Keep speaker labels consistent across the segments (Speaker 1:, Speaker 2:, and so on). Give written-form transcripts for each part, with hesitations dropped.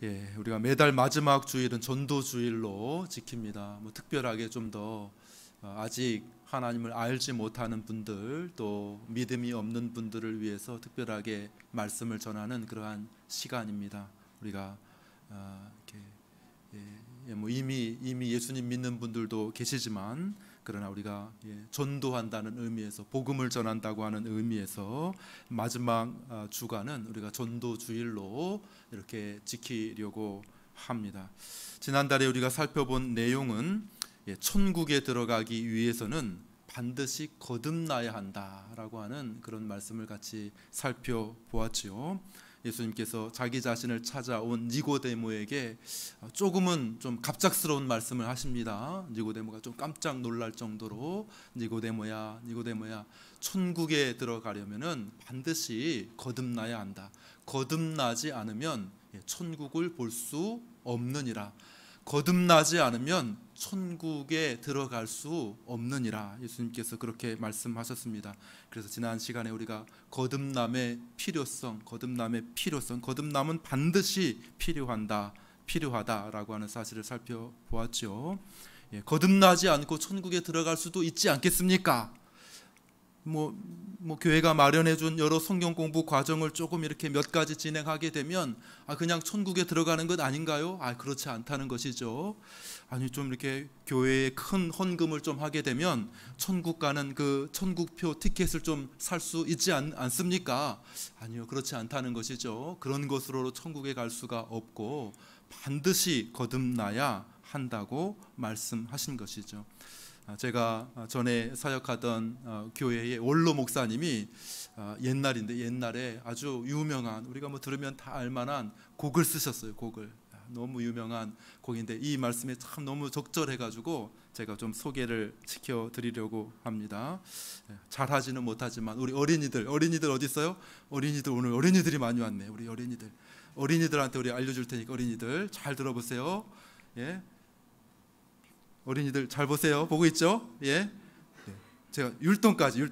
Speaker 1: 우리가 매달 마지막 주일은 전도 주일로 지킵니다. 특별하게 좀 더 아직 하나님을 알지 못하는 분들, 또 믿음이 없는 분들을 위해서 특별하게 말씀을 전하는 그러한 시간입니다. 우리가 이미 예수님 믿는 분들도 계시지만, 그러나 우리가 전도한다는 의미에서, 복음을 전한다고 하는 의미에서 마지막 주간은 우리가 전도 주일로 이렇게 지키려고 합니다. 지난달에 우리가 살펴본 내용은 천국에 들어가기 위해서는 반드시 거듭나야 한다라고 하는 그런 말씀을 같이 살펴보았지요. 예수님께서 자기 자신을 찾아온 니고데모에게 조금은 좀 갑작스러운 말씀을 하십니다. 니고데모가 좀 깜짝 놀랄 정도로, 니고데모야, 천국에 들어가려면은 반드시 거듭나야 한다. 거듭나지 않으면 천국을 볼 수 없느니라. 거듭나지 않으면 천국에 들어갈 수 없느니라. 예수님께서 그렇게 말씀하셨습니다. 그래서 지난 시간에 우리가 거듭남의 필요성, 거듭남은 반드시 필요하다라고 하는 사실을 살펴보았죠. 거듭나지 않고 천국에 들어갈 수도 있지 않겠습니까? 교회가 마련해준 여러 성경 공부 과정을 조금 이렇게 몇 가지 진행하게 되면 그냥 천국에 들어가는 것 아닌가요? 그렇지 않다는 것이죠. 좀 이렇게 교회에 큰 헌금을 좀 하게 되면 천국 가는 그 천국표 티켓을 좀 살 수 있지 않습니까? 아니요, 그렇지 않다는 것이죠. 그런 것으로 천국에 갈 수가 없고 반드시 거듭나야 한다고 말씀하신 것이죠. 제가 전에 사역하던 교회의 원로 목사님이 옛날에 아주 유명한, 우리가 들으면 다 알만한 곡을 쓰셨어요. 곡을. 너무 유명한 곡인데 이 말씀에 참 너무 적절해가지고 제가 좀 소개를 시켜드리려고 합니다. 잘하지는 못하지만 우리 어린이들 어디 있어요? 오늘 어린이들이 많이 왔네. 우리 어린이들한테 우리 알려줄 테니까 어린이들 잘 들어보세요. 어린이들 잘 보세요. 보고 있죠? 제가 율동까지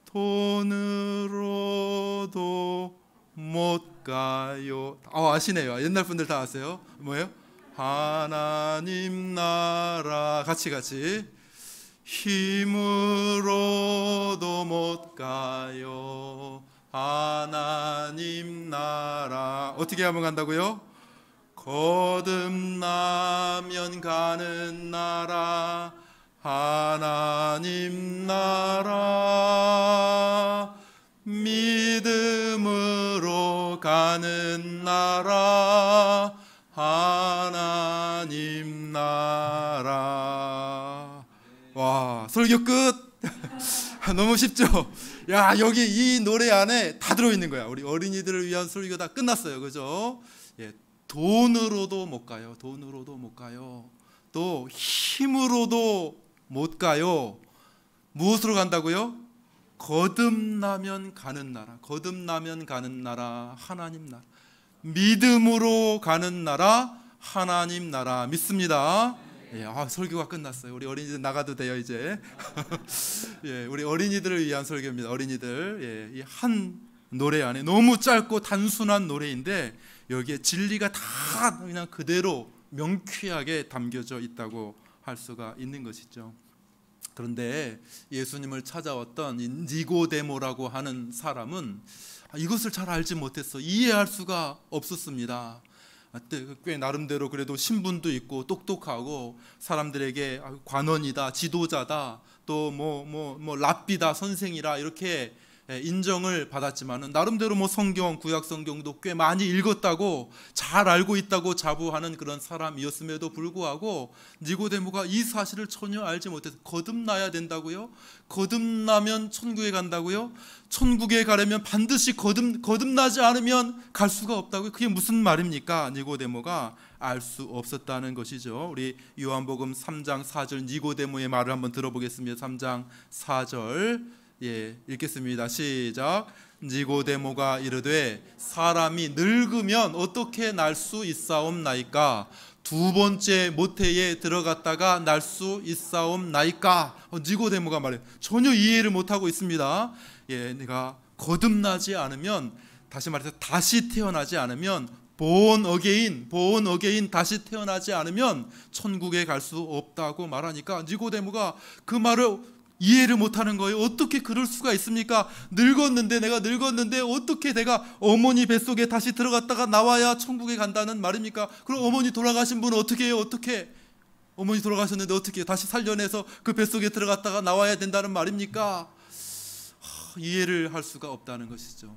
Speaker 1: 돈으로도 못 가요. 아시네요. 옛날 분들 다 아세요. 뭐예요? 하나님 나라. 같이 힘으로도 못 가요. 하나님 나라. 어떻게 하면 간다고요? 거듭나면 가는 나라, 하나님 나라. 믿음으로 가는 나라, 하나님 나라. 와, 설교 끝. 너무 쉽죠? 여기 이 노래 안에 다 들어있는 거야. 우리 어린이들을 위한 설교 다 끝났어요. 그죠? 돈으로도 못 가요. 또 힘으로도 못 가요. 무엇으로 간다고요? 거듭나면 가는 나라, 하나님 나라. 믿음으로 가는 나라, 하나님 나라. 믿습니다. 설교가 끝났어요. 우리 어린이들 나가도 돼요 이제. 우리 어린이들을 위한 설교입니다. 어린이들. 이 한 노래 안에 너무 짧고 단순한 노래인데 여기에 진리가 다 그냥 그대로 명쾌하게 담겨져 있다고 할 수가 있는 것이죠. 그런데 예수님을 찾아왔던 니고데모라고 하는 사람은 이것을 잘 알지 못했어. 이해할 수가 없었습니다. 꽤 나름대로 그래도 신분도 있고 똑똑하고 사람들에게 관원이다, 지도자다, 또 랍비다, 선생이라 이렇게 인정을 받았지만은 나름대로 성경, 구약 성경도 꽤 많이 읽었다고, 잘 알고 있다고 자부하는 그런 사람이었음에도 불구하고 니고데모가 이 사실을 전혀 알지 못해서 거듭나야 된다고요? 거듭나면 천국에 간다고요? 천국에 가려면 반드시 거듭나지 않으면 갈 수가 없다고요? 그게 무슨 말입니까? 니고데모가 알 수 없었다는 것이죠. 우리 요한복음 3장 4절 니고데모의 말을 한번 들어보겠습니다. 3장 4절 읽겠습니다. 시작. 니고데모가 이르되 사람이 늙으면 어떻게 날 수 있사옵나이까? 두 번째 모태에 들어갔다가 날 수 있사옵나이까? 니고데모가 말해요. 전혀 이해를 못하고 있습니다. 내가 거듭나지 않으면, 다시 말해서 다시 태어나지 않으면 born again 다시 태어나지 않으면 천국에 갈 수 없다고 말하니까 니고데모가 그 말을 이해를 못하는 거예요. 어떻게 그럴 수가 있습니까? 내가 늙었는데 어떻게 내가 어머니 뱃속에 다시 들어갔다가 나와야 천국에 간다는 말입니까? 그럼 어머니 돌아가신 분은 어떻게 해요? 어떻게? 어머니 돌아가셨는데 어떻게 다시 살려내서 그 뱃속에 들어갔다가 나와야 된다는 말입니까? 이해를 할 수가 없다는 것이죠.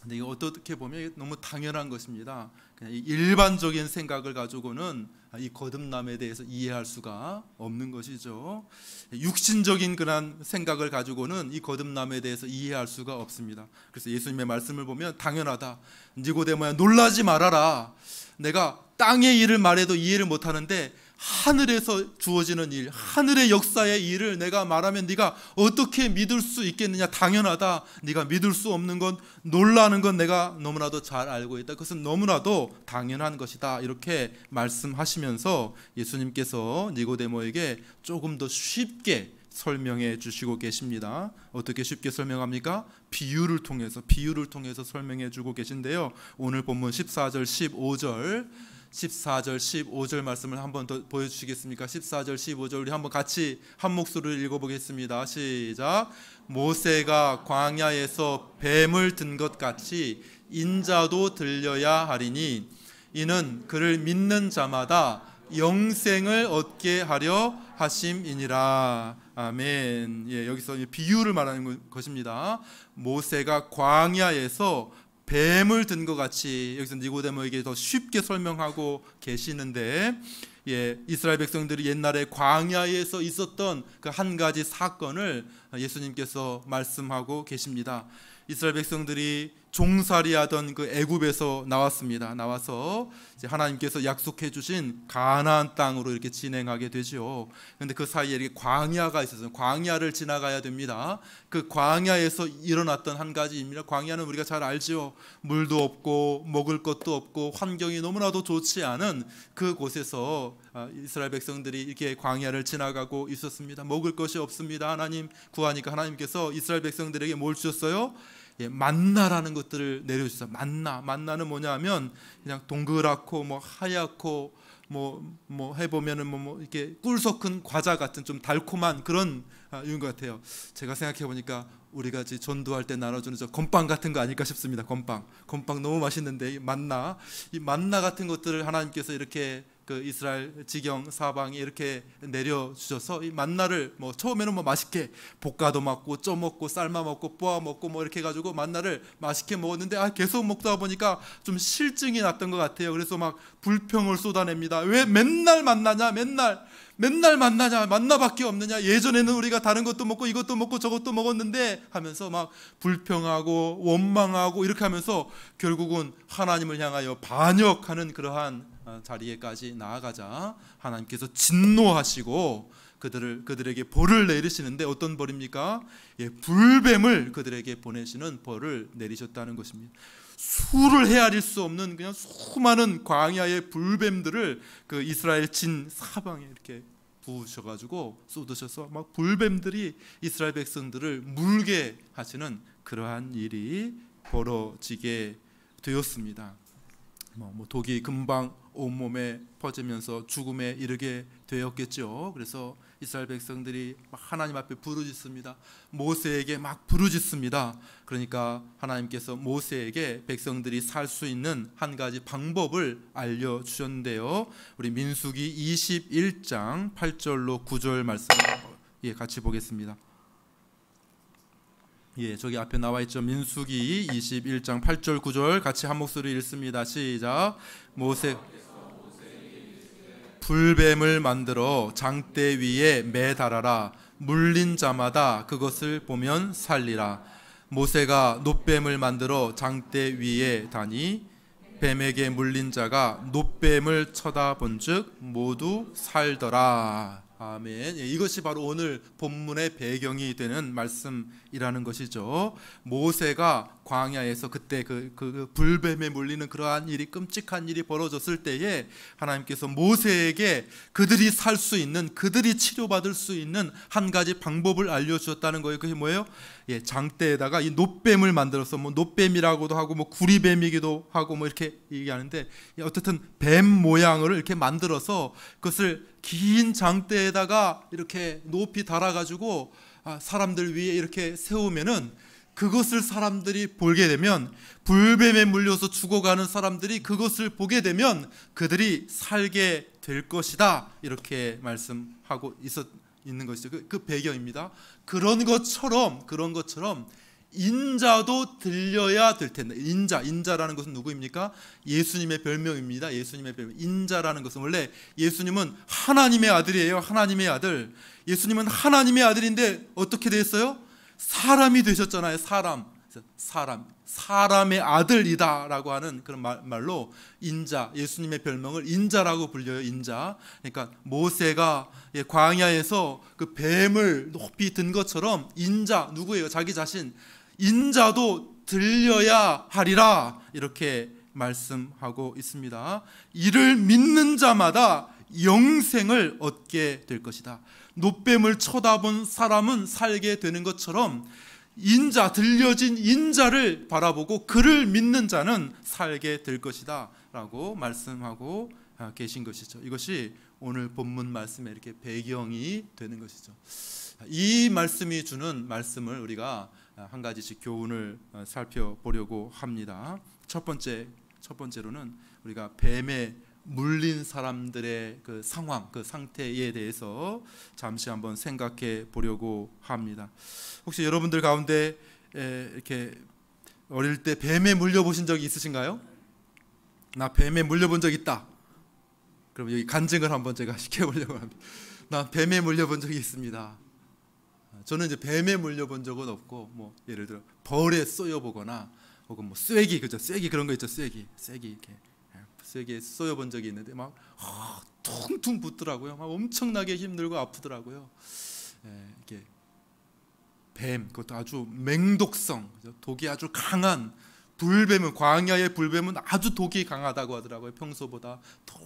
Speaker 1: 근데 이거 어떻게 보면 너무 당연한 것입니다. 그냥 일반적인 생각을 가지고는 이 거듭남에 대해서 이해할 수가 없는 것이죠. 육신적인 그런 생각을 가지고는 이 거듭남에 대해서 이해할 수가 없습니다. 그래서 예수님의 말씀을 보면 당연하다. 니고데모야, 놀라지 말아라. 내가 땅의 일을 말해도 이해를 못하는데 하늘에서 주어지는 일, 하늘의 역사의 일을 내가 말하면 네가 어떻게 믿을 수 있겠느냐? 당연하다. 네가 믿을 수 없는 건, 놀라는 건 내가 너무나도 잘 알고 있다. 그것은 너무나도 당연한 것이다. 이렇게 말씀하시면서 예수님께서 니고데모에게 조금 더 쉽게 설명해 주시고 계십니다. 어떻게 쉽게 설명합니까? 비유를 통해서 설명해 주고 계신데요. 오늘 본문 14절 15절 말씀을 한번 더 보여주시겠습니까? 14절 15절 우리 한번 같이 한 목소리를 읽어보겠습니다. 시작. 모세가 광야에서 뱀을 든 것 같이 인자도 들려야 하리니 이는 그를 믿는 자마다 영생을 얻게 하려 하심이니라. 아멘. 예, 여기서 비유를 말하는 것입니다. 모세가 광야에서 뱀을 든 것 같이, 여기서 니고데모에게 더 쉽게 설명하고 계시는데, 이스라엘 백성들이 옛날에 광야에서 있었던 그 한 가지 사건을 예수님께서 말씀하고 계십니다. 이스라엘 백성들이 종살이하던 그 애굽에서 나왔습니다. 나와서 이제 하나님께서 약속해 주신 가나안 땅으로 이렇게 진행하게 되죠. 그런데 그 사이에 이렇게 광야가 있어서 광야를 지나가야 됩니다. 그 광야에서 일어났던 한 가지 일입니다. 광야는 우리가 잘 알죠. 물도 없고 먹을 것도 없고 환경이 너무나도 좋지 않은 그 곳에서 이스라엘 백성들이 이렇게 광야를 지나가고 있었습니다. 먹을 것이 없습니다. 하나님 구하니까 하나님께서 이스라엘 백성들에게 뭘 주셨어요? 만나라는 것들을 내려주셨어요. 만나는 뭐냐면 그냥 동그랗고 뭐 하얗고 뭐 해보면은 뭐 이렇게 꿀 섞은 과자 같은 좀 달콤한 그런 이런 것 같아요. 제가 생각해 보니까 우리가 전도할 때 나눠주는 저 건빵 같은 거 아닐까 싶습니다. 건빵 너무 맛있는데 이 만나 같은 것들을 하나님께서 이렇게 그 이스라엘 지경 사방에 이렇게 내려주셔서 이 만나를 뭐 처음에는 뭐 맛있게 볶아도 먹고 쪄 먹고 삶아 먹고 뽀아 먹고 뭐 이렇게 해가지고 만나를 맛있게 먹었는데 계속 먹다 보니까 좀 실증이 났던 것 같아요. 그래서 막 불평을 쏟아냅니다. 왜 맨날 만나냐? 맨날 만나냐? 만나밖에 없느냐? 예전에는 우리가 다른 것도 먹고 이것도 먹고 저것도 먹었는데 하면서 막 불평하고 원망하고 이렇게 하면서 결국은 하나님을 향하여 반역하는 그러한 자리에까지 나아가자 하나님께서 진노하시고 그들에게 벌을 내리시는데 어떤 벌입니까? 불뱀을 그들에게 보내시는 벌을 내리셨다는 것입니다. 수를 헤아릴 수 없는 그냥 수많은 광야의 불뱀들을 그 이스라엘 진 사방에 이렇게 부으셔가지고 쏟으셔서 막 불뱀들이 이스라엘 백성들을 물게 하시는 그러한 일이 벌어지게 되었습니다. 독이 금방 온몸에 퍼지면서 죽음에 이르게 되었겠죠. 그래서 이스라엘 백성들이 막 하나님 앞에 부르짖습니다. 모세에게 막 부르짖습니다. 그러니까 하나님께서 모세에게 백성들이 살 수 있는 한 가지 방법을 알려주셨는데요. 우리 민수기 21장 8절로 9절 말씀 같이 보겠습니다. 저기 앞에 나와 있죠. 민수기 21장 8절 9절 같이 한 목소리 읽습니다. 시작. 모세 불뱀을 만들어 장대 위에 매달아라. 물린 자마다 그것을 보면 살리라. 모세가 놋뱀을 만들어 장대 위에 다니 뱀에게 물린 자가 놋뱀을 쳐다본즉 모두 살더라. 아멘. 이것이 바로 오늘 본문의 배경이 되는 말씀이라는 것이죠. 모세가 광야에서 그때 그 불뱀에 물리는 그러한 일이, 끔찍한 일이 벌어졌을 때에 하나님께서 모세에게 그들이 살 수 있는, 그들이 치료받을 수 있는 한 가지 방법을 알려주셨다는 거예요. 그게 뭐예요? 장대에다가 이 놋뱀을 만들어서 뭐 놋뱀이라고도 하고 뭐 구리뱀이기도 하고 뭐 이렇게 얘기하는데, 어쨌든 뱀 모양을 이렇게 만들어서 그것을 긴 장대에다가 이렇게 높이 달아가지고 사람들 위에 이렇게 세우면은, 그것을 사람들이 보게 되면, 불뱀에 물려서 죽어가는 사람들이 그것을 보게 되면 그들이 살게 될 것이다, 이렇게 말씀하고 있는 것이죠. 그 배경입니다. 그런 것처럼 인자도 들려야 될 텐데, 인자라는 것은 누구입니까? 예수님의 별명입니다. 예수님의 별명. 인자라는 것은, 원래 예수님은 하나님의 아들이에요. 하나님의 아들. 예수님은 하나님의 아들인데 어떻게 됐어요? 사람이 되셨잖아요. 사람의 아들이다라고 하는 그런 말로 인자, 예수님의 별명을 인자라고 불려요. 인자. 그러니까 모세가 광야에서 그 뱀을 높이 든 것처럼, 인자 누구예요? 자기 자신. 인자도 들려야 하리라, 이렇게 말씀하고 있습니다. 이를 믿는 자마다 영생을 얻게 될 것이다. 놋뱀을 쳐다본 사람은 살게 되는 것처럼, 들려진 인자를 바라보고 그를 믿는 자는 살게 될 것이다 라고 말씀하고 계신 것이죠. 이것이 오늘 본문 말씀의 이렇게 배경이 되는 것이죠. 이 말씀이 주는 말씀을 우리가 한 가지씩 교훈을 살펴보려고 합니다. 첫 번째로는 우리가 뱀에 물린 사람들의 그 상황, 그 상태에 대해서 잠시 한번 생각해 보려고 합니다. 혹시 여러분들 가운데 이렇게 어릴 때 뱀에 물려보신 적이 있으신가요? 나 뱀에 물려본 적 있다. 그럼 여기 간증을 한번 제가 시켜보려고 합니다. 나 뱀에 물려본 적이 있습니다. 저는 이제 뱀에 물려본 적은 없고, 뭐 예를 들어 벌에 쏘여보거나, 혹은 뭐 쐐기, 그죠? 쐐기 그런 거 있죠. 쐐기 이렇게 쐐기에 쏘여본 적이 있는데 막 퉁퉁 붓더라고요. 막 엄청나게 힘들고 아프더라고요. 이게 뱀, 그것도 아주 맹독성, 독이 아주 강한 불뱀은, 광야의 불뱀은 아주 독이 강하다고 하더라고요. 평소보다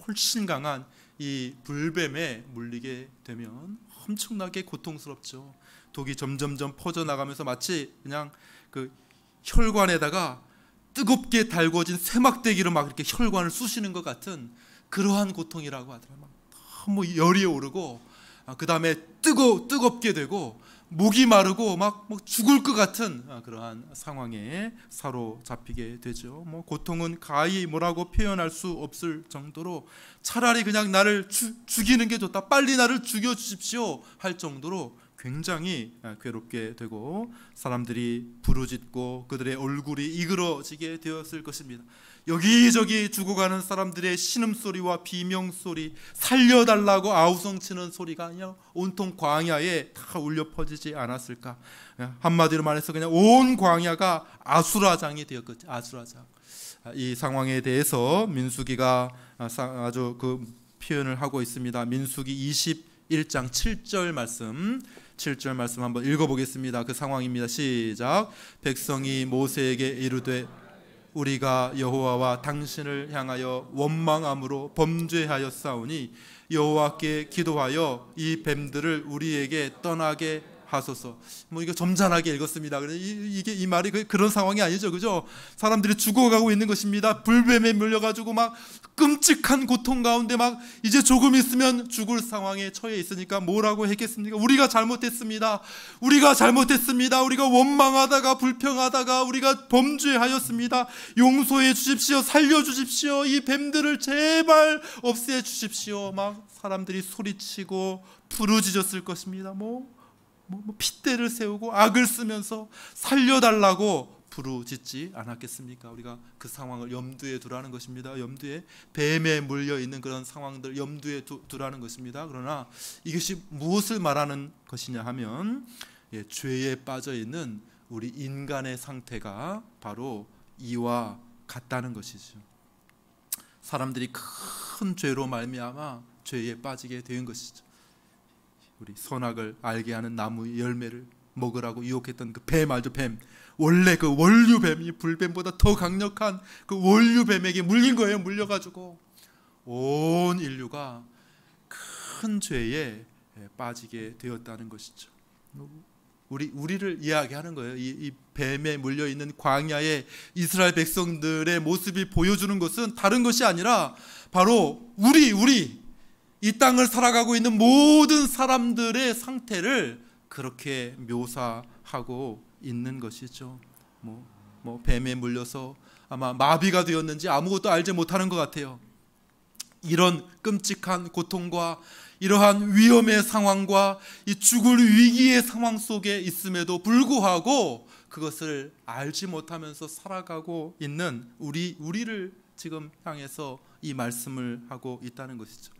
Speaker 1: 훨씬 강한 이 불뱀에 물리게 되면 엄청나게 고통스럽죠. 독이 점점점 퍼져나가면서 마치 그냥 그 혈관에다가 뜨겁게 달궈진 쇠막대기로 막 이렇게 혈관을 쑤시는 것 같은 그러한 고통이라고 하더라고요. 너무 열이 오르고, 그 다음에 뜨겁게 되고, 목이 마르고 막 죽을 것 같은 그러한 상황에 사로잡히게 되죠. 뭐 고통은 가히 뭐라고 표현할 수 없을 정도로, 차라리 그냥 나를 죽이는 게 좋다, 빨리 나를 죽여주십시오 할 정도로 굉장히 괴롭게 되고, 사람들이 부르짖고 그들의 얼굴이 이그러지게 되었을 것입니다. 여기저기 죽어가는 사람들의 신음소리와 비명소리, 살려달라고 아우성치는 소리가 그냥 온통 광야에 다 울려 퍼지지 않았을까. 한마디로 말해서 그냥 온 광야가 아수라장이 되었겠죠. 아수라장. 이 상황에 대해서 민수기가 아주 그 표현을 하고 있습니다. 민수기 21장 7절 말씀 한번 읽어보겠습니다. 그 상황입니다. 시작. 백성이 모세에게 이르되 우리가 여호와와 당신을 향하여 원망함으로 범죄하였사오니 여호와께 기도하여 이 뱀들을 우리에게 떠나게 하소서. 뭐 이거 점잖하게 읽었습니다. 이게 이 말이 그런 상황이 아니죠, 그죠? 사람들이 죽어가고 있는 것입니다. 불뱀에 물려가지고 막 끔찍한 고통 가운데 막 이제 조금 있으면 죽을 상황에 처해 있으니까 뭐라고 했겠습니까? 우리가 잘못했습니다. 우리가 원망하다가 불평하다가 우리가 범죄하였습니다. 용서해 주십시오. 살려 주십시오. 이 뱀들을 제발 없애 주십시오. 막 사람들이 소리치고 부르짖었을 것입니다. 핏대를 세우고 악을 쓰면서 살려달라고 부르짖지 않았겠습니까? 우리가 그 상황을 염두에 두라는 것입니다. 염두에, 뱀에 물려 있는 그런 상황들 염두에 두라는 것입니다. 그러나 이것이 무엇을 말하는 것이냐 하면, 죄에 빠져 있는 우리 인간의 상태가 바로 이와 같다는 것이죠. 사람들이 큰 죄로 말미암아 죄에 빠지게 된 것이죠. 우리 선악을 알게 하는 나무의 열매를 먹으라고 유혹했던 그 뱀 알죠? 뱀. 원래 그 원류뱀이 불뱀보다 더 강력한 그 원류뱀에게 물린 거예요. 물려가지고 온 인류가 큰 죄에 빠지게 되었다는 것이죠. 우리를 이야기하는 거예요. 이 뱀에 물려 있는 광야의 이스라엘 백성들의 모습이 보여주는 것은 다른 것이 아니라 바로 우리 이 땅을 살아가고 있는 모든 사람들의 상태를 그렇게 묘사하고 있는 것이죠. 뭐 뱀에 물려서 아마 마비가 되었는지 아무것도 알지 못하는 것 같아요. 이런 끔찍한 고통과 이러한 위험의 상황과 이 죽을 위기의 상황 속에 있음에도 불구하고 그것을 알지 못하면서 살아가고 있는 우리를 지금 향해서 이 말씀을 하고 있다는 것이죠.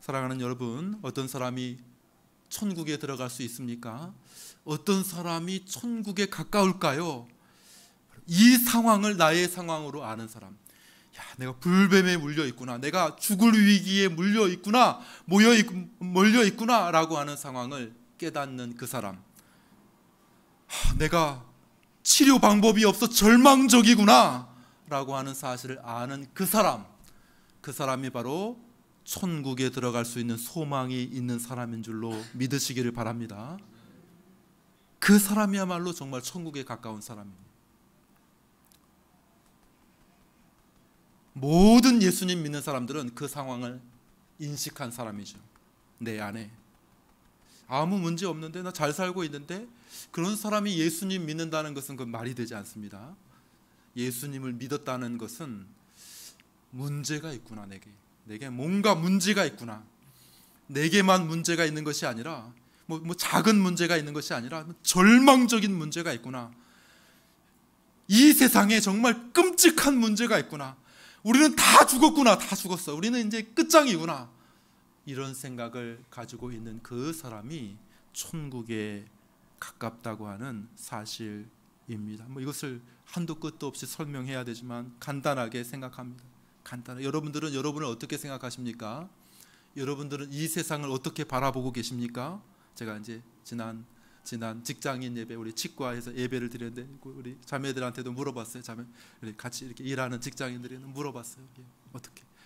Speaker 1: 사랑하는 여러분, 어떤 사람이 천국에 들어갈 수 있습니까? 어떤 사람이 천국에 가까울까요? 이 상황을 나의 상황으로 아는 사람. 내가 불뱀에 물려 있구나, 내가 죽을 위기에 물려 있구나, 몰려 있구나 라고 하는 상황을 깨닫는 그 사람. 내가 치료 방법이 없어 절망적이구나 라고 하는 사실을 아는 그 사람이 바로 천국에 들어갈 수 있는 소망이 있는 사람인 줄로 믿으시기를 바랍니다. 그 사람이야말로 정말 천국에 가까운 사람입니다. 모든 예수님 믿는 사람들은 그 상황을 인식한 사람이죠. 내 안에 아무 문제 없는데, 나 잘 살고 있는데, 그런 사람이 예수님 믿는다는 것은 그 말이 되지 않습니다. 예수님을 믿었다는 것은 문제가 있구나, 내게 뭔가 문제가 있구나, 내게만 문제가 있는 것이 아니라 뭐 작은 문제가 있는 것이 아니라 절망적인 문제가 있구나, 이 세상에 정말 끔찍한 문제가 있구나, 우리는 다 죽었구나, 다 죽었어, 우리는 이제 끝장이구나, 이런 생각을 가지고 있는 그 사람이 천국에 가깝다고 하는 사실입니다. 이것을 한도 끝도 없이 설명해야 되지만 간단하게 생각합니다. 여러분들은 여러분을 어떻게 생각하십니까? 여러분들은 이 세상을 어떻게 바라보고 계십니까? 제가 이제 지난 직장인 예배, 우리 치과에서 예배를 드렸는데 우리 자매들한테도 물어봤어요. 같이 이렇게 일하는 직장인들에는 물어봤어요.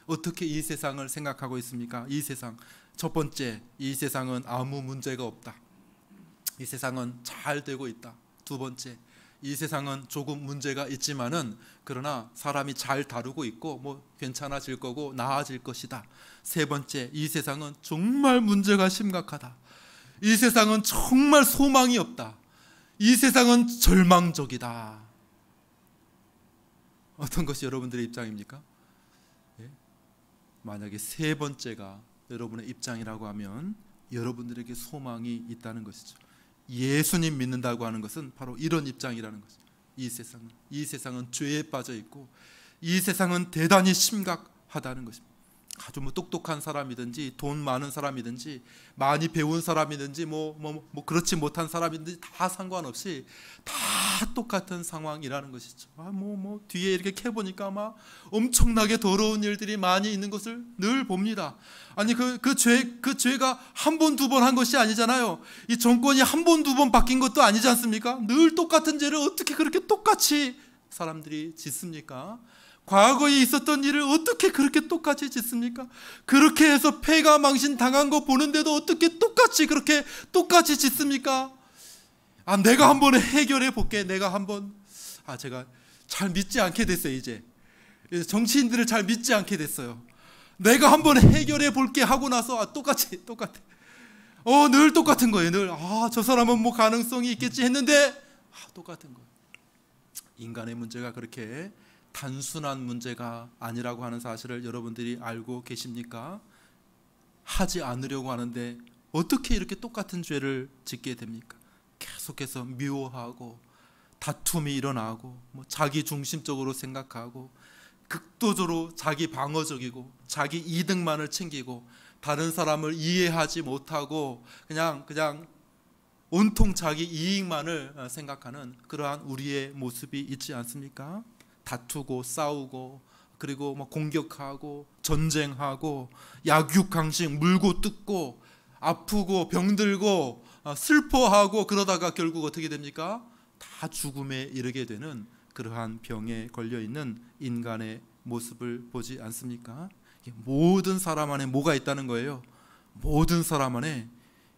Speaker 1: 어떻게 이 세상을 생각하고 있습니까? 이 세상, 첫 번째, 이 세상은 아무 문제가 없다. 이 세상은 잘 되고 있다. 두 번째, 이 세상은 조금 문제가 있지만은 그러나 사람이 잘 다루고 있고 괜찮아질 거고 나아질 것이다. 세 번째, 이 세상은 정말 문제가 심각하다. 이 세상은 정말 소망이 없다. 이 세상은 절망적이다. 어떤 것이 여러분들의 입장입니까? 만약에 세 번째가 여러분의 입장이라고 하면 여러분들에게 소망이 있다는 것이죠. 예수님 믿는다고 하는 것은 바로 이런 입장이라는 것이죠. 이 세상은 죄에 빠져 있고 이 세상은 대단히 심각하다는 것입니다. 아주 똑똑한 사람이든지 돈 많은 사람이든지 많이 배운 사람이든지 그렇지 못한 사람이든지 다 상관없이 다 똑같은 상황이라는 것이죠. 뒤에 이렇게 캐보니까 아마 엄청나게 더러운 일들이 많이 있는 것을 늘 봅니다. 아니 그 죄가 한 번 두 번 한 것이 아니잖아요. 이 정권이 한 번 두 번 바뀐 것도 아니지 않습니까? 늘 똑같은 죄를 어떻게 그렇게 똑같이 사람들이 짓습니까? 과거에 있었던 일을 어떻게 그렇게 똑같이 짓습니까? 그렇게 해서 패가 망신 당한 거 보는데도 어떻게 그렇게 똑같이 짓습니까? 내가 한번 해결해 볼게. 제가 잘 믿지 않게 됐어요. 이제 정치인들을 잘 믿지 않게 됐어요. 내가 한번 해결해 볼게 하고 나서 똑같아. 늘 똑같은 거예요. 늘 저 사람은 가능성이 있겠지 했는데 똑같은 거예요. 인간의 문제가 그렇게 단순한 문제가 아니라고 하는 사실을 여러분들이 알고 계십니까? 하지 않으려고 하는데 어떻게 이렇게 똑같은 죄를 짓게 됩니까? 계속해서 미워하고 다툼이 일어나고 자기 중심적으로 생각하고 극도적으로 자기 방어적이고 자기 이득만을 챙기고 다른 사람을 이해하지 못하고 그냥 온통 자기 이익만을 생각하는 그러한 우리의 모습이 있지 않습니까? 다투고 싸우고 그리고 공격하고 전쟁하고 약육강식 물고 뜯고 아프고 병들고 슬퍼하고 그러다가 결국 어떻게 됩니까? 다 죽음에 이르게 되는 그러한 병에 걸려있는 인간의 모습을 보지 않습니까? 모든 사람 안에 뭐가 있다는 거예요? 모든 사람 안에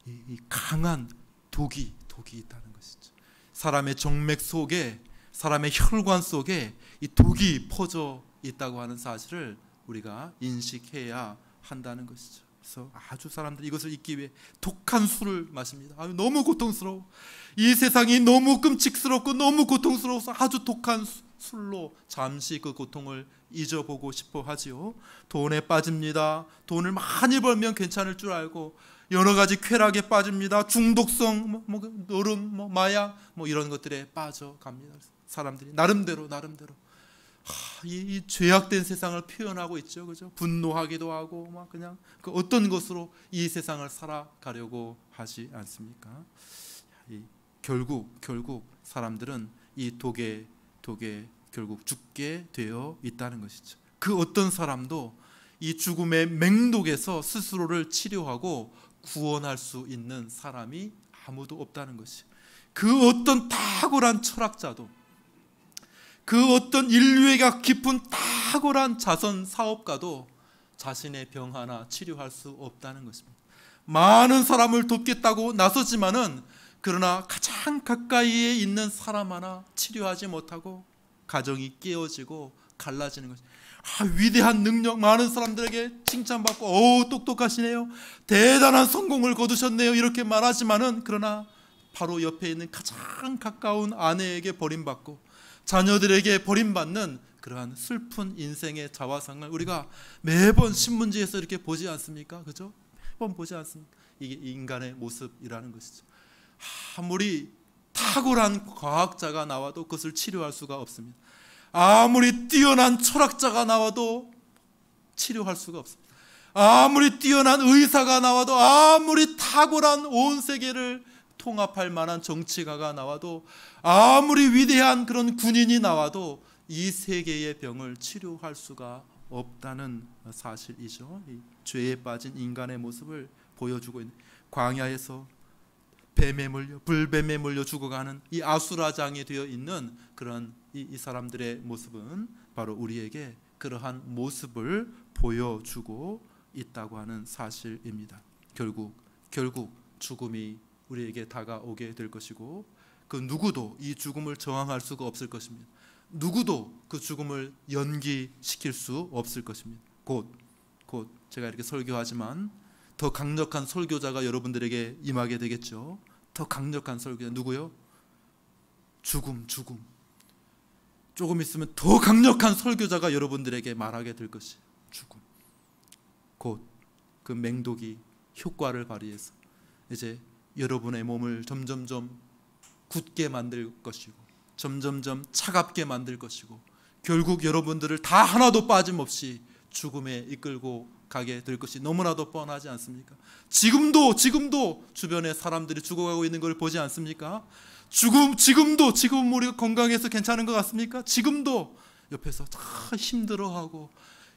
Speaker 1: 이 강한 독이 독이 있다는 것이죠. 사람의 정맥 속에, 사람의 혈관 속에 이 독이 퍼져 있다고 하는 사실을 우리가 인식해야 한다는 것이죠. 그래서 아주 사람들이 이것을 잊기 위해 독한 술을 마십니다. 너무 고통스러워. 이 세상이 너무 끔찍스럽고 너무 고통스러워서 아주 독한 술로 잠시 그 고통을 잊어보고 싶어 하지요. 돈에 빠집니다. 돈을 많이 벌면 괜찮을 줄 알고 여러 가지 쾌락에 빠집니다. 중독성, 노름, 마약 이런 것들에 빠져갑니다. 사람들이 나름대로 이 죄악된 세상을 표현하고 있죠, 그죠? 분노하기도 하고 막 그냥 그 어떤 것으로 이 세상을 살아가려고 하지 않습니까? 결국 사람들은 이 독에 결국 죽게 되어 있다는 것이죠. 그 어떤 사람도 이 죽음의 맹독에서 스스로를 치료하고 구원할 수 있는 사람이 아무도 없다는 것이. 그 어떤 탁월한 철학자도, 그 어떤 인류애가 깊은 탁월한 자선 사업가도 자신의 병 하나 치료할 수 없다는 것입니다. 많은 사람을 돕겠다고 나서지만은 그러나 가장 가까이에 있는 사람 하나 치료하지 못하고 가정이 깨어지고 갈라지는 것입니다. 위대한 능력, 많은 사람들에게 칭찬받고 똑똑하시네요, 대단한 성공을 거두셨네요 이렇게 말하지만은 그러나 바로 옆에 있는 가장 가까운 아내에게 버림받고 자녀들에게 버림받는 그러한 슬픈 인생의 자화상을 우리가 매번 신문지에서 이렇게 보지 않습니까? 그죠? 매번 보지 않습니까? 이게 인간의 모습이라는 것이죠. 아무리 탁월한 과학자가 나와도 그것을 치료할 수가 없습니다. 아무리 뛰어난 철학자가 나와도 치료할 수가 없습니다. 아무리 뛰어난 의사가 나와도, 아무리 탁월한 온 세계를 통합할 만한 정치가가 나와도, 아무리 위대한 그런 군인이 나와도 이 세계의 병을 치료할 수가 없다는 사실이죠. 이 죄에 빠진 인간의 모습을 보여주고 있는, 광야에서 뱀에 물려, 불뱀에 물려 죽어가는 이 아수라장이 되어 있는 그런 이 사람들의 모습은 바로 우리에게 그러한 모습을 보여주고 있다고 하는 사실입니다. 결국 죽음이 우리에게 다가오게 될 것이고, 그 누구도 이 죽음을 저항할 수가 없을 것입니다. 누구도 그 죽음을 연기시킬 수 없을 것입니다. 곧 제가 이렇게 설교하지만 더 강력한 설교자가 여러분들에게 임하게 되겠죠. 더 강력한 설교자, 누구요? 죽음. 조금 있으면 더 강력한 설교자가 여러분들에게 말하게 될 것이 죽음. 곧 그 맹독이 효과를 발휘해서 이제 여러분의 몸을 점점점 굳게 만들 것이고, 점점점 차갑게 만들 것이고, 결국 여러분들을 다 하나도 빠짐없이 죽음에 이끌고 가게 될 것이 너무나도 뻔하지 않습니까? 지금도 주변에 사람들이 죽어가고 있는 걸 보지 않습니까? 지금 우리가 건강해서 괜찮은 것 같습니까? 지금도 옆에서 다 힘들어하고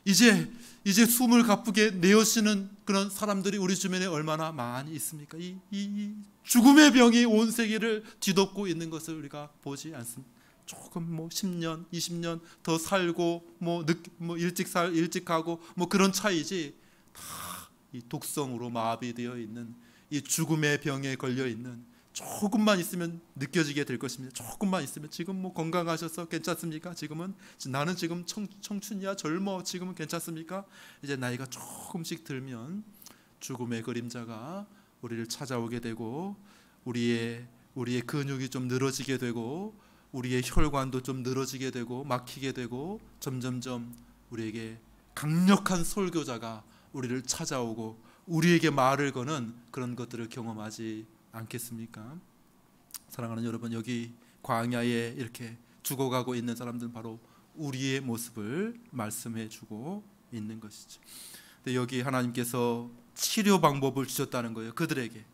Speaker 1: 이제 숨을 가쁘게 내어쉬는 그런 사람들이 우리 주변에 얼마나 많이 있습니까? 이 죽음의 병이 온 세계를 뒤덮고 있는 것을 우리가 보지 않습니다. 조금 10년, 20년 더 살고 일찍 가고 그런 차이지, 다 이 독성으로 마비되어 있는 이 죽음의 병에 걸려 있는, 조금만 있으면 느껴지게 될 것입니다. 조금만 있으면, 지금 건강하셔서 괜찮습니까? 나는 지금 청춘이야, 젊어, 지금은 괜찮습니까? 이제 나이가 조금씩 들면 죽음의 그림자가 우리를 찾아오게 되고, 우리의 근육이 좀 늘어지게 되고, 우리의 혈관도 좀 늘어지게 되고 막히게 되고, 점점점 우리에게 강력한 설교자가 우리를 찾아오고 우리에게 말을 거는 그런 것들을 경험하지 않겠습니까? 사랑하는 여러분, 여기 광야에 이렇게 죽어가고 있는 사람들은 바로 우리의 모습을 말씀해 주고 있는 것이죠. 근데 여기 하나님께서 치료 방법을 주셨다는 거예요. 그들에게,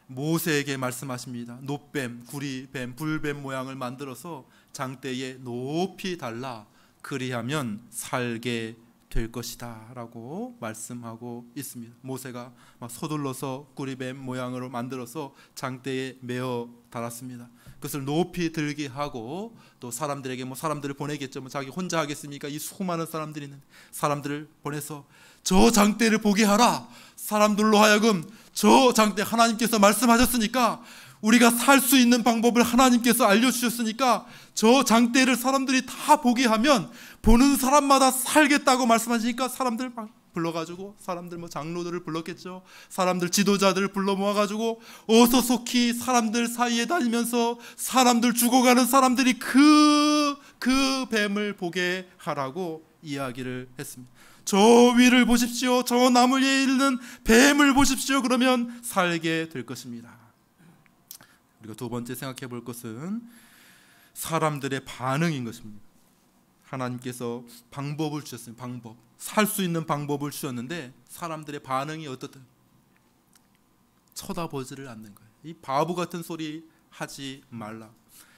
Speaker 1: 모세에게 말씀하십니다. 놋뱀, 구리뱀, 불뱀 모양을 만들어서 장대에 높이 달라, 그리하면 살게 될 것이다 라고 말씀하고 있습니다. 모세가 막 서둘러서 구리뱀 모양으로 만들어서 장대에 메어 달았습니다. 그것을 높이 들게 하고, 또 사람들에게 사람들을 보내겠죠. 자기 혼자 하겠습니까? 이 수많은 사람들이 있는 사람들을 보내서 저 장대를 보게 하라. 사람들로 하여금 저 장대, 하나님께서 말씀하셨으니까 우리가 살 수 있는 방법을 하나님께서 알려주셨으니까 저 장대를 사람들이 다 보게 하면 보는 사람마다 살겠다고 말씀하시니까 사람들 막 불러가지고, 사람들 장로들을 불렀겠죠. 사람들 지도자들을 불러 모아가지고 어서 속히 사람들 사이에 다니면서 사람들, 죽어가는 사람들이 그 뱀을 보게 하라고 이야기를 했습니다. 저 위를 보십시오. 저 나무 위에 있는 뱀을 보십시오. 그러면 살게 될 것입니다. 그리고 두 번째 생각해 볼 것은 사람들의 반응인 것입니다. 하나님께서 방법을 주셨습니다. 방법, 살 수 있는 방법을 주셨는데 사람들의 반응이 어떻든 쳐다보지를 않는 거예요. 이 바보 같은 소리 하지 말라.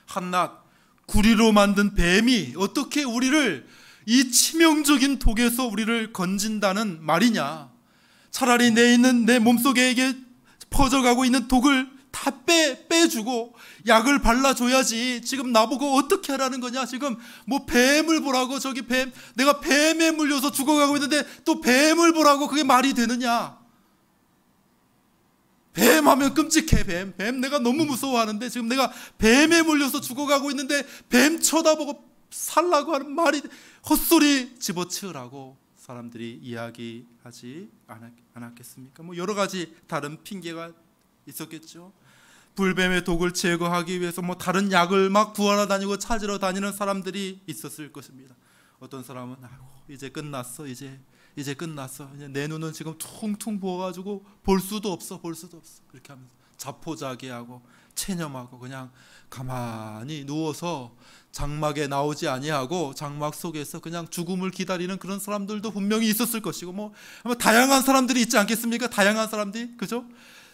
Speaker 1: 한낱 구리로 만든 뱀이 어떻게 우리를 이 치명적인 독에서 우리를 건진다는 말이냐. 차라리 내 몸속에 퍼져가고 있는 독을 다 빼주고 약을 발라줘야지. 지금 나보고 어떻게 하라는 거냐. 지금 뭐 뱀을 보라고, 저기 뱀, 내가 뱀에 물려서 죽어가고 있는데 또 뱀을 보라고, 그게 말이 되느냐. 뱀 하면 끔찍해. 뱀 내가 너무 무서워하는데 지금 내가 뱀에 물려서 죽어가고 있는데 뱀 쳐다보고 살라고 하는 말이, 헛소리 집어치우라고 사람들이 이야기하지 않았겠습니까? 뭐 여러 가지 다른 핑계가 있었겠죠. 불뱀의 독을 제거하기 위해서 뭐 다른 약을 막 구하러 다니고 찾으러 다니는 사람들이 있었을 것입니다. 어떤 사람은 이제 끝났어. 이제 끝났어. 이제 내 눈은 지금 퉁퉁 부어가지고 볼 수도 없어. 그렇게 하면서 자포자기하고 체념하고 그냥 가만히 누워서 장막에 나오지 아니하고 장막 속에서 그냥 죽음을 기다리는 그런 사람들도 분명히 있었을 것이고, 뭐 다양한 사람들이 있지 않겠습니까? 다양한 사람들이, 그죠?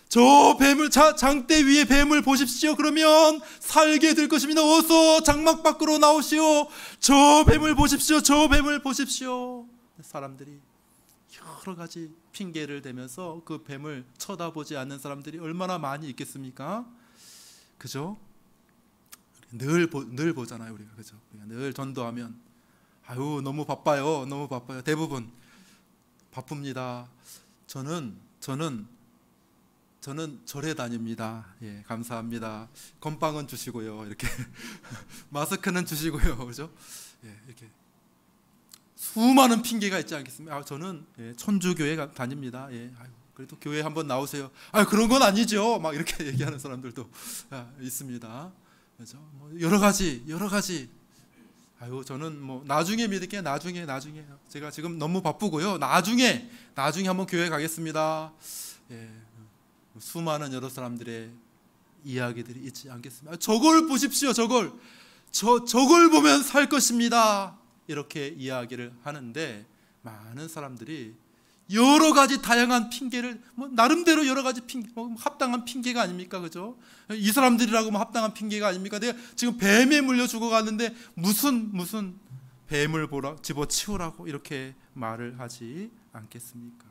Speaker 1: 저 뱀을, 장대 위에 뱀을 보십시오. 그러면 살게 될 것입니다. 어서 장막 밖으로 나오시오. 저 뱀을 보십시오. 저 뱀을 보십시오. 사람들이 여러 가지 핑계를 대면서 그 뱀을 쳐다보지 않는 사람들이 얼마나 많이 있겠습니까? 그죠? 늘 보잖아요, 우리가. 그죠? 늘 전도하면 아유 너무 바빠요. 대부분 바쁩니다. 저는 절에 다닙니다. 예, 감사합니다. 건빵은 주시고요. 이렇게 마스크는 주시고요. 그죠? 예, 이렇게 수많은 핑계가 있지 않겠습니까? 저는 천주교회 다닙니다. 예, 그래도 교회 한번 나오세요. 그런 건 아니죠. 막 이렇게 얘기하는 사람들도 있습니다. 그죠? 뭐 여러 가지. 저는 뭐 나중에 믿을게요. 나중에. 제가 지금 너무 바쁘고요. 나중에 한번 교회 가겠습니다. 예, 수많은 여러 사람들의 이야기들이 있지 않겠습니까? 저걸 보십시오. 저걸 보면 살 것입니다. 이렇게 이야기를 하는데 많은 사람들이 여러 가지 다양한 핑계를, 뭐 나름대로 여러 가지 핑계, 뭐 합당한 핑계가 아닙니까? 그죠? 이 사람들이라고 뭐 합당한 핑계가 아닙니까? 내가 지금 뱀에 물려 죽어갔는데 무슨 뱀을 보라, 집어치우라고 이렇게 말을 하지 않겠습니까?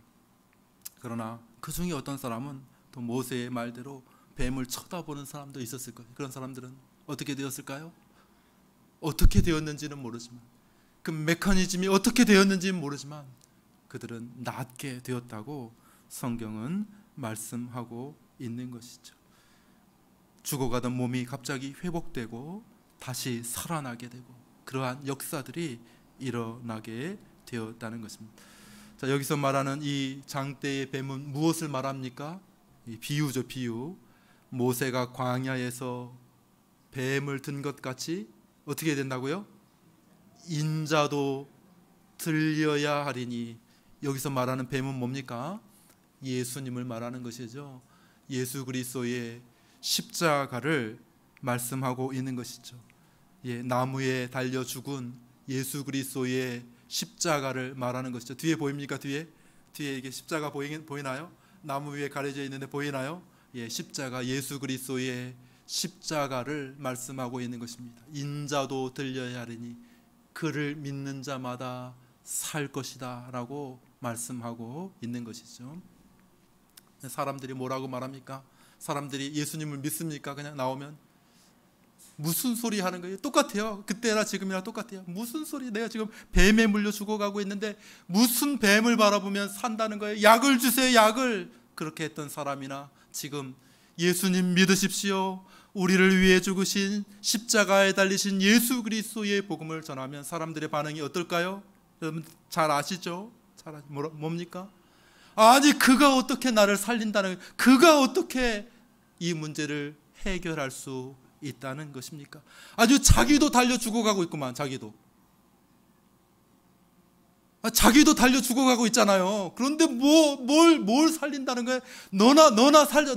Speaker 1: 그러나 그 중에 어떤 사람은 또 모세의 말대로 뱀을 쳐다보는 사람도 있었을 거예요. 그런 사람들은 어떻게 되었을까요? 어떻게 되었는지는 모르지만, 그 메커니즘이 어떻게 되었는지는 모르지만 그들은 낫게 되었다고 성경은 말씀하고 있는 것이죠. 죽어가던 몸이 갑자기 회복되고 다시 살아나게 되고 그러한 역사들이 일어나게 되었다는 것입니다. 자, 여기서 말하는 이 장대의 뱀은 무엇을 말합니까? 이 비유죠, 비유. 모세가 광야에서 뱀을 든 것 같이 어떻게 된다고요? 인자도 들려야 하리니. 여기서 말하는 뱀은 뭡니까? 예수님을 말하는 것이죠. 예수 그리스도의 십자가를 말씀하고 있는 것이죠. 나무에 달려 죽은 예수 그리스도의 십자가를 말하는 것이죠. 뒤에 보입니까? 뒤에 이게 십자가 보이나요? 나무 위에 가려져 있는데 보이나요? 십자가, 예수 그리스도의 십자가를 말씀하고 있는 것입니다. 인자도 들려야 하리니 그를 믿는 자마다 살 것이다 라고 말씀하고 있는 것이죠. 사람들이 뭐라고 말합니까? 사람들이 예수님을 믿습니까? 그냥 나오면 무슨 소리 하는 거예요? 똑같아요. 그때나 지금이나 똑같아요. 무슨 소리, 내가 지금 뱀에 물려 죽어가고 있는데 무슨 뱀을 바라보면 산다는 거예요? 약을 주세요, 약을. 그렇게 했던 사람이나 지금 예수님 믿으십시오. 우리를 위해 죽으신 십자가에 달리신 예수 그리스도의 복음을 전하면 사람들의 반응이 어떨까요? 여러분 잘 아시죠? 뭡니까? 아니 그가 어떻게 나를 살린다는, 그가 어떻게 이 문제를 해결할 수 있다는 것입니까? 아주 자기도 달려 죽어가고 있구만. 자기도 달려 죽어가고 있잖아요. 그런데 뭘 살린다는 거예요? 너나 살려.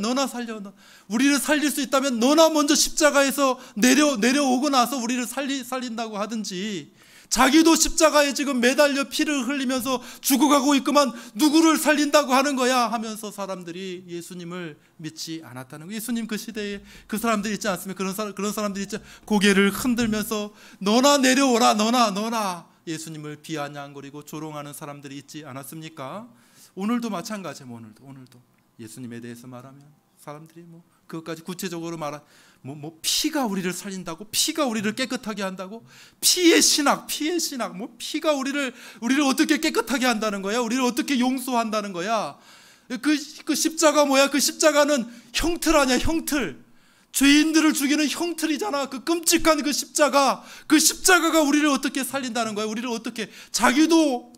Speaker 1: 우리를 살릴 수 있다면 너나 먼저 십자가에서 내려오고 나서 우리를 살린다고 하든지, 자기도 십자가에 지금 매달려 피를 흘리면서 죽어가고 있구만, 누구를 살린다고 하는 거야 하면서 사람들이 예수님을 믿지 않았다는 거예요. 예수님 그 시대에 그 사람들이 있지 않습니까? 그런 사람들이 있죠. 고개를 흔들면서 너나 내려오라, 너나 예수님을 비아냥거리고 조롱하는 사람들이 있지 않았습니까? 오늘도 마찬가지예요. 오늘도 예수님에 대해서 말하면 사람들이 그것까지 구체적으로 피가 우리를 살린다고, 피가 우리를 깨끗하게 한다고, 피의 신학, 피가 우리를 어떻게 깨끗하게 한다는 거야? 우리를 어떻게 용서한다는 거야? 그 십자가 뭐야? 그 십자가는 형틀 아니야, 형틀. 죄인들을 죽이는 형틀이잖아. 그 끔찍한 그 십자가가 우리를 어떻게 살린다는 거야? 우리를 어떻게, 자기도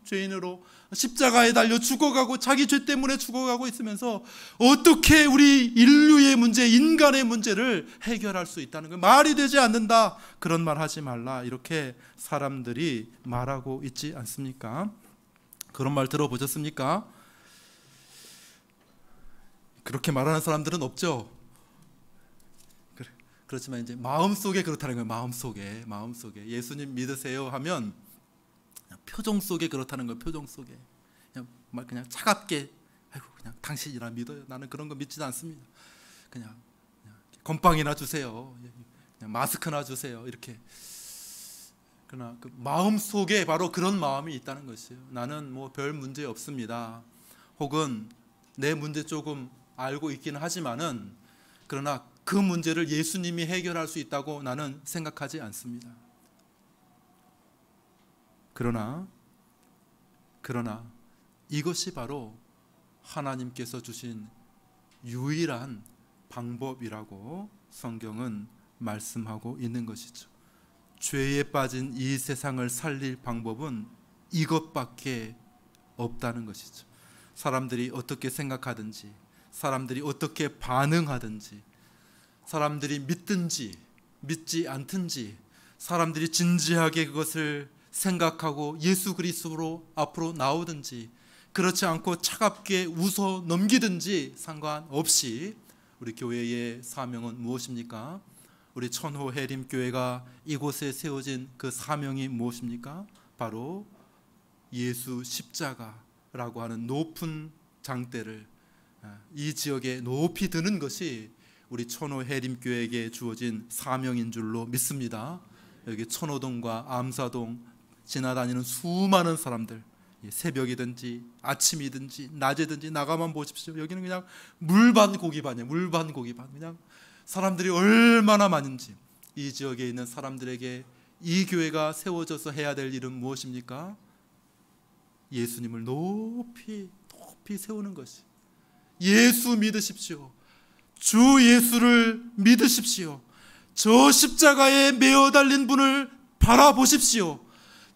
Speaker 1: 죄인으로 십자가에 달려 죽어가고, 자기 죄 때문에 죽어가고 있으면서 어떻게 우리 인류의 문제, 인간의 문제를 해결할 수 있다는 거야? 말이 되지 않는다. 그런 말 하지 말라. 이렇게 사람들이 말하고 있지 않습니까? 그런 말 들어보셨습니까? 그렇게 말하는 사람들은 없죠. 그렇지만 이제 마음속에 그렇다는 거예요. 마음속에 예수님 믿으세요 하면 표정 속에 그렇다는 거예요. 표정 속에 그냥 차갑게, 아이고 그냥 당신이나 믿어요. 나는 그런 거 믿지도 않습니다. 그냥 건빵이나 주세요. 그냥 마스크나 주세요. 이렇게. 그러나 그 마음 속에 바로 그런 마음이 있다는 것이에요. 나는 별 문제 없습니다. 혹은 내 문제 조금 알고 있기는 하지만은, 그러나 그 문제를 예수님이 해결할 수 있다고 나는 생각하지 않습니다. 그러나 이것이 바로 하나님께서 주신 유일한 방법이라고 성경은 말씀하고 있는 것이죠. 죄에 빠진 이 세상을 살릴 방법은 이것밖에 없다는 것이죠. 사람들이 어떻게 생각하든지, 사람들이 어떻게 반응하든지, 사람들이 믿든지 믿지 않든지, 사람들이 진지하게 그것을 생각하고 예수 그리스도로 앞으로 나오든지, 그렇지 않고 차갑게 웃어 넘기든지 상관없이 우리 교회의 사명은 무엇입니까? 우리 천호 해림교회가 이곳에 세워진 그 사명이 무엇입니까? 바로 예수 십자가라고 하는 높은 장대를 이 지역에 높이 드는 것이 우리 천호 해림교회에게 주어진 사명인 줄로 믿습니다. 여기 천호동과 암사동 지나다니는 수많은 사람들, 새벽이든지 아침이든지 낮이든지 나가만 보십시오. 여기는 그냥 물반 고기반이에요. 물반 고기반. 그냥 사람들이 얼마나 많은지. 이 지역에 있는 사람들에게 이 교회가 세워져서 해야 될 일은 무엇입니까? 예수님을 높이 세우는 것이. 예수 믿으십시오. 주 예수를 믿으십시오. 저 십자가에 매어 달린 분을 바라보십시오.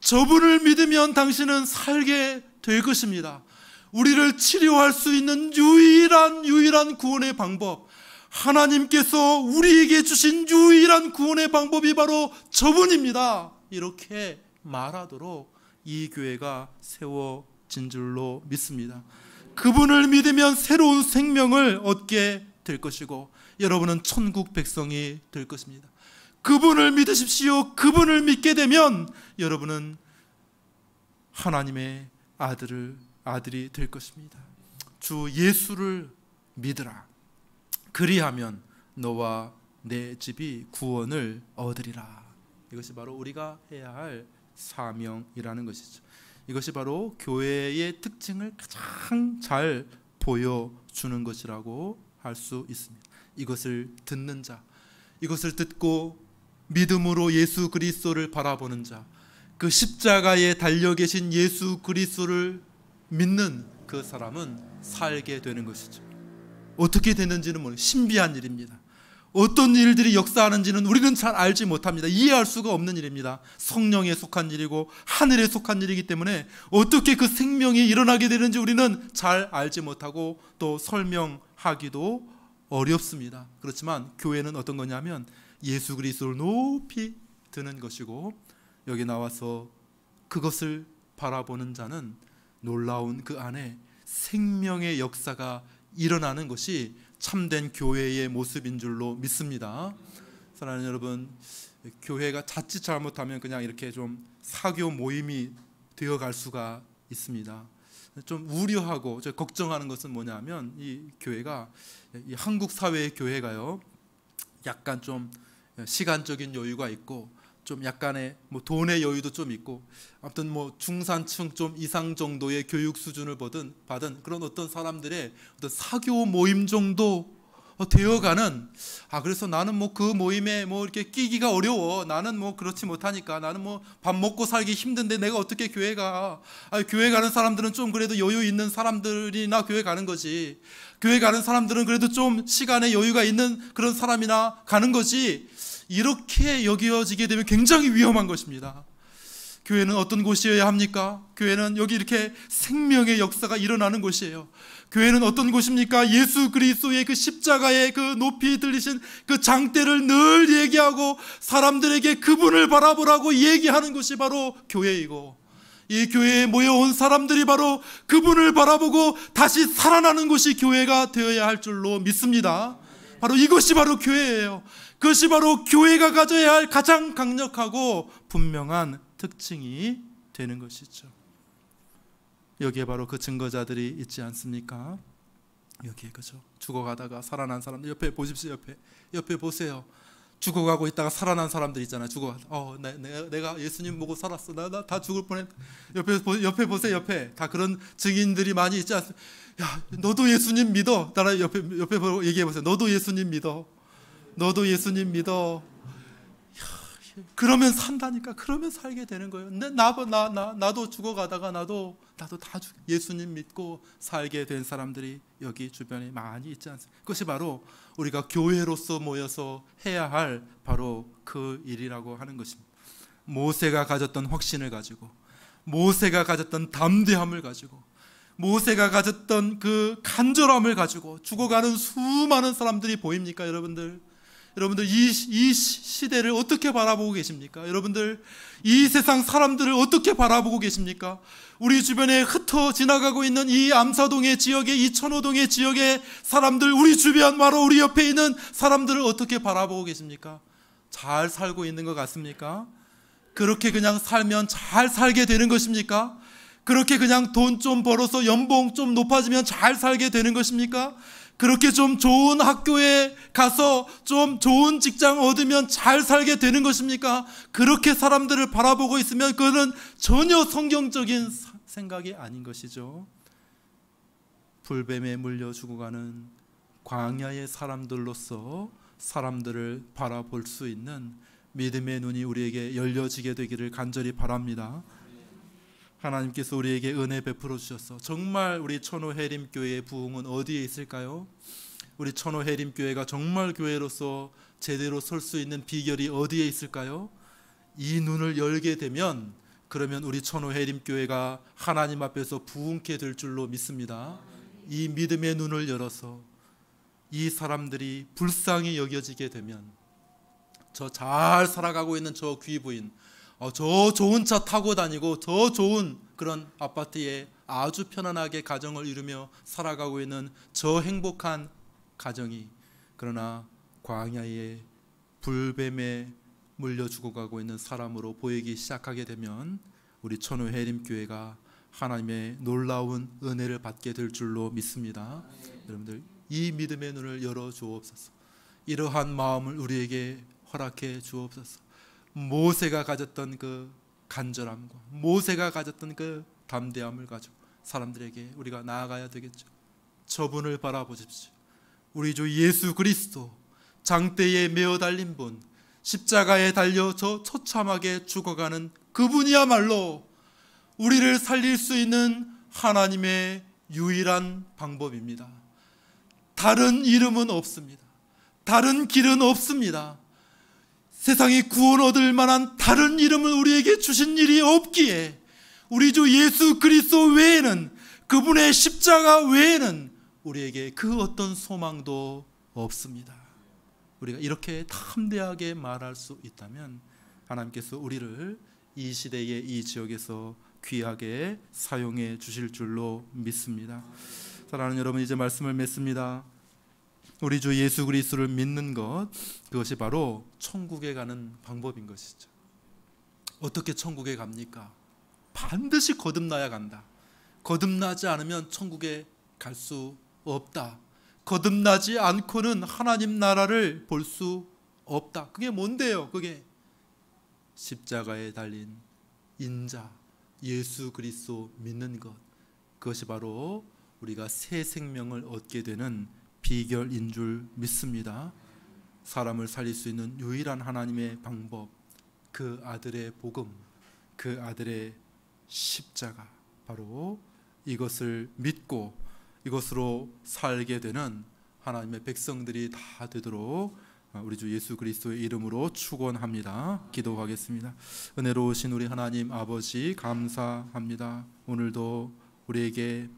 Speaker 1: 저분을 믿으면 당신은 살게 될 것입니다. 우리를 치료할 수 있는 유일한 구원의 방법, 하나님께서 우리에게 주신 유일한 구원의 방법이 바로 저분입니다. 이렇게 말하도록 이 교회가 세워진 줄로 믿습니다. 그분을 믿으면 새로운 생명을 얻게 될 것이고, 여러분은 천국 백성이 될 것입니다. 그분을 믿으십시오. 그분을 믿게 되면 여러분은 하나님의 아들이 될 것입니다. 주 예수를 믿으라. 그리하면 너와 내 집이 구원을 얻으리라. 이것이 바로 우리가 해야 할 사명이라는 것이죠. 이것이 바로 교회의 특징을 가장 잘 보여주는 것이라고 할 수 있습니다. 이것을 듣는 자, 이것을 듣고 믿음으로 예수 그리스도를 바라보는 자, 그 십자가에 달려 계신 예수 그리스도를 믿는 그 사람은 살게 되는 것이죠. 어떻게 됐는지는 모르겠어요. 신비한 일입니다. 어떤 일들이 역사하는지는 우리는 잘 알지 못합니다. 이해할 수가 없는 일입니다. 성령에 속한 일이고 하늘에 속한 일이기 때문에 어떻게 그 생명이 일어나게 되는지 우리는 잘 알지 못하고 또 설명하기도 어렵습니다. 그렇지만 교회는 어떤 거냐면 예수 그리스도를 높이 드는 것이고, 여기 나와서 그것을 바라보는 자는 놀라운 그 안에 생명의 역사가 일어나는 것이 참된 교회의 모습인 줄로 믿습니다. 사랑하는 여러분, 교회가 자칫 잘못하면 그냥 이렇게 좀 사교 모임이 되어갈 수가 있습니다. 좀 우려하고 걱정하는 것은 뭐냐면, 이 교회가, 이 한국 사회의 교회가요, 약간 좀 시간적인 여유가 있고 좀 약간의 뭐 돈의 여유도 좀 있고, 아무튼 뭐 중산층 좀 이상 정도의 교육 수준을 받은 그런 어떤 사람들의 어떤 사교 모임 정도 되어가는, 그래서 나는 뭐 그 모임에 뭐 이렇게 끼기가 어려워, 나는 뭐 그렇지 못하니까, 나는 뭐 밥 먹고 살기 힘든데 내가 어떻게 교회 가? 교회 가는 사람들은 좀 그래도 여유 있는 사람들이나 교회 가는 거지, 교회 가는 사람들은 그래도 좀 시간에 여유가 있는 그런 사람이나 가는 거지, 이렇게 여겨지게 되면 굉장히 위험한 것입니다. 교회는 어떤 곳이어야 합니까? 교회는 여기 이렇게 생명의 역사가 일어나는 곳이에요. 교회는 어떤 곳입니까? 예수 그리스도의 그 십자가의 그 높이 들리신 그 장대를 늘 얘기하고 사람들에게 그분을 바라보라고 얘기하는 곳이 바로 교회이고, 이 교회에 모여온 사람들이 바로 그분을 바라보고 다시 살아나는 곳이 교회가 되어야 할 줄로 믿습니다. 바로 이것이 바로 교회예요. 그것이 바로 교회가 가져야 할 가장 강력하고 분명한 특징이 되는 것이죠. 여기에 바로 그 증거자들이 있지 않습니까? 여기에, 그죠? 죽어가다가 살아난 사람들, 옆에 보십시오. 옆에 보세요. 죽어가고 있다가 살아난 사람들 있잖아요. 내가 예수님 보고 살았어. 나 다 죽을 뻔했다. 옆에 보세요. 옆에 다 그런 증인들이 많이 있지 않습니까? 야, 너도 예수님 믿어. 나랑 옆에 보고 얘기해 보세요. 너도 예수님 믿어. 너도 예수님 믿어. 그러면 산다니까. 그러면 살게 되는 거예요. 나도 죽어가다가 나도 다 예수님 믿고 살게 된 사람들이 여기 주변에 많이 있지 않습니까? 그것이 바로 우리가 교회로서 모여서 해야 할 바로 그 일이라고 하는 것입니다. 모세가 가졌던 확신을 가지고, 모세가 가졌던 담대함을 가지고, 모세가 가졌던 그 간절함을 가지고 죽어가는 수많은 사람들이 보입니까? 여러분들 이 시대를 어떻게 바라보고 계십니까? 여러분들 이 세상 사람들을 어떻게 바라보고 계십니까? 우리 주변에 흩어 지나가고 있는 이 암사동의 지역에, 이 천호동의 지역의 사람들, 우리 주변 바로 우리 옆에 있는 사람들을 어떻게 바라보고 계십니까? 잘 살고 있는 것 같습니까? 그렇게 그냥 살면 잘 살게 되는 것입니까? 그렇게 그냥 돈 좀 벌어서 연봉 좀 높아지면 잘 살게 되는 것입니까? 그렇게 좀 좋은 학교에 가서 좀 좋은 직장 얻으면 잘 살게 되는 것입니까? 그렇게 사람들을 바라보고 있으면 그거는 전혀 성경적인 생각이 아닌 것이죠. 불뱀에 물려 죽어가는 광야의 사람들로서 사람들을 바라볼 수 있는 믿음의 눈이 우리에게 열려지게 되기를 간절히 바랍니다. 하나님께서 우리에게 은혜 베풀어 주셔서 정말 우리 천호해림교회의 부흥은 어디에 있을까요? 우리 천호해림교회가 정말 교회로서 제대로 설 수 있는 비결이 어디에 있을까요? 이 눈을 열게 되면, 그러면 우리 천호해림교회가 하나님 앞에서 부흥케 될 줄로 믿습니다. 이 믿음의 눈을 열어서 이 사람들이 불쌍히 여겨지게 되면, 저 잘 살아가고 있는 저 귀부인, 저 좋은 차 타고 다니고 저 좋은 그런 아파트에 아주 편안하게 가정을 이루며 살아가고 있는 저 행복한 가정이, 그러나 광야에 불뱀에 물려 죽어가고 있는 사람으로 보이기 시작하게 되면 우리 천호해림교회가 하나님의 놀라운 은혜를 받게 될 줄로 믿습니다. 여러분들 이 믿음의 눈을 열어 주옵소서. 이러한 마음을 우리에게 허락해 주옵소서. 모세가 가졌던 그 간절함과 모세가 가졌던 그 담대함을 가지고 사람들에게 우리가 나아가야 되겠죠. 저분을 바라보십시오. 우리 주 예수 그리스도, 장대에 메어 달린 분, 십자가에 달려 저 처참하게 죽어가는 그분이야말로 우리를 살릴 수 있는 하나님의 유일한 방법입니다. 다른 이름은 없습니다. 다른 길은 없습니다. 세상에 구원 얻을 만한 다른 이름을 우리에게 주신 일이 없기에 우리 주 예수 그리스도 외에는, 그분의 십자가 외에는 우리에게 그 어떤 소망도 없습니다. 우리가 이렇게 담대하게 말할 수 있다면 하나님께서 우리를 이 시대의 이 지역에서 귀하게 사용해 주실 줄로 믿습니다. 사랑하는 여러분, 이제 말씀을 맺습니다. 우리 주 예수 그리스도를 믿는 것, 그것이 바로 천국에 가는 방법인 것이죠. 어떻게 천국에 갑니까? 반드시 거듭나야 간다. 거듭나지 않으면 천국에 갈 수 없다. 거듭나지 않고는 하나님 나라를 볼 수 없다. 그게 뭔데요? 그게 십자가에 달린 인자 예수 그리스도 믿는 것, 그것이 바로 우리가 새 생명을 얻게 되는 비결인 줄 믿습니다. 사람을 살릴 수 있는 유일한 하나님의 방법, 그 아들의 복음, 그 아들의 십자가, 바로 이것을 믿고 이것으로 살게 되는 하나님의 백성들이 다 되도록 우리 주 예수 그리스도의 이름으로 축원합니다. 기도하겠습니다. 은혜로우신 우리 하나님 아버지, 감사합니다. 오늘도 우리에게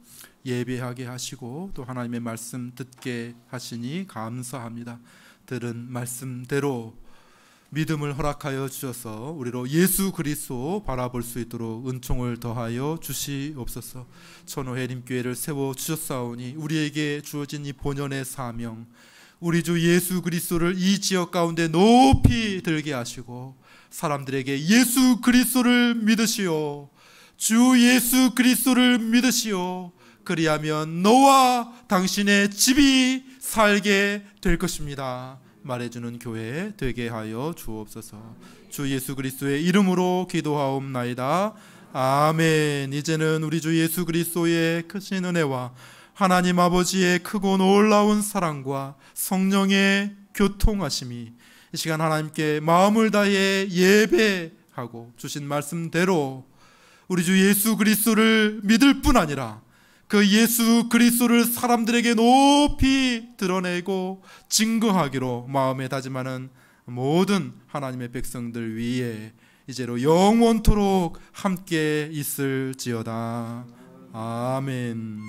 Speaker 1: 예배하게 하시고 또 하나님의 말씀 듣게 하시니 감사합니다. 들은 말씀대로 믿음을 허락하여 주셔서 우리로 예수 그리스도 바라볼 수 있도록 은총을 더하여 주시옵소서. 천호해림교회를 세워 주셨사오니 우리에게 주어진 이 본연의 사명, 우리 주 예수 그리스도를 이 지역 가운데 높이 들게 하시고 사람들에게 예수 그리스도를 믿으시오, 주 예수 그리스도를 믿으시오, 그리하면 너와 당신의 집이 살게 될 것입니다 말해주는 교회 되게 하여 주옵소서. 주 예수 그리스도의 이름으로 기도하옵나이다. 아멘. 이제는 우리 주 예수 그리스도의 크신 은혜와 하나님 아버지의 크고 놀라운 사랑과 성령의 교통하심이 이 시간 하나님께 마음을 다해 예배하고 주신 말씀대로 우리 주 예수 그리스도를 믿을 뿐 아니라 그 예수 그리스도를 사람들에게 높이 드러내고 증거하기로 마음에 다짐하는 모든 하나님의 백성들 위에 이제로 영원토록 함께 있을지어다. 아멘.